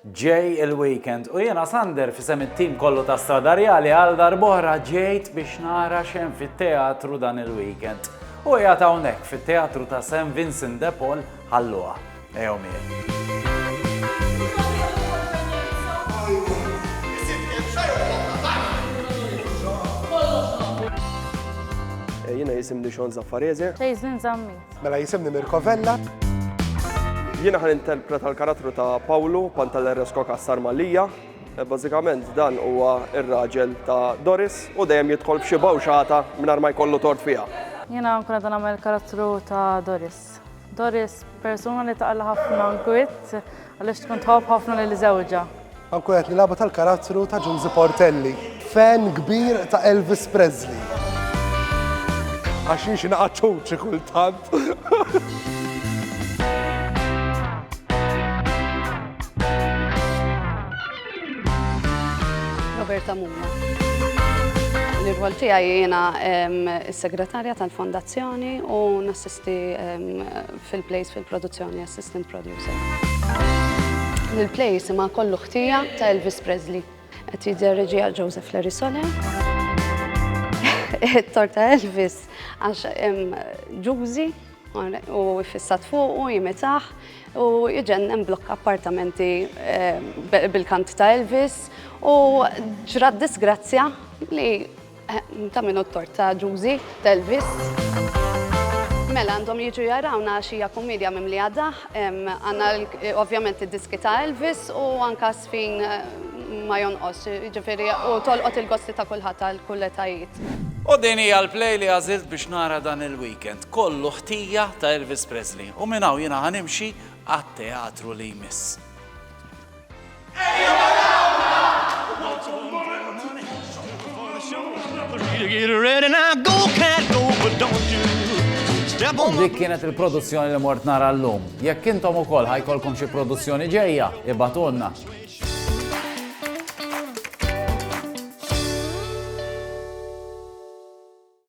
ġej il-weekend u jiena Sander fisem it-tim kollu ta' Stradarjali għal darb'oħra ġejt biex nara x'hemm fit-teatru dan il-weekend. U qiegħed hawnhekk fit-teatru ta' St. Vincent de Paul ħalluha. Ejjew miegħi. Jiena jisimni Xon Zaffarese. Xejżin Zammi. Mela jisimni Mirkovella. Jiena ħan interpreta l-karattru ta' Pawlu Pantalleresco Kassar Malija. Bażikament dan huwa ir-raġel ta' Doris u dejjem jidħol f'xi bawxata mingħajr ma jkollu tort fiha. Jiena nkun qed nagħmel karattru ta' Doris. Doris persuna li taqla ħafna nkwiet għaliex tkun tħobb ħafna lil żewġha. Ankun qed nilagħbu tal-karattru ta' Giuseppe Portelli, fan kbir ta' Elvis Presley. Għaxin xi naqgħod kultant. Roberta Mumma. L-irwol tiegħi jiena s-segretarja tal-fondazzjoni u nassisti fil-plays fil-produzzjoni, assistant producer. Il-plays ma kollu ħtija ta' Elvis Presley. Qed jidher reġija Joseph Larisole. Torta Elvis għax ġużi u fissat fuq u jimitaħ u jiġen blokk appartamenti bil-kant ta' Elvis u ġrad disgrazzja li ta' minnu t-torta ġużi ta' Elvis. Mela għandhom jiġu jarawna xija komedja mimli għaddaħ, għanna ovvjament id-diski ta' Elvis u anka sfin ma jonqos, ġifiri u tolqot il-gosti ta' kulħadd tal-kulletajiet. U din hija l-play li għażilt biex nara dan il-weekend. Kollu ħtija ta' Elvis Presley. U minn hawn jiena ħanimxi għat-teatru li jmiss. U dik kienet il-produzzjoni li mort nara llum. Jekk intom ukoll ħajkolkom xi produzzjoni ġejja, ibatulna.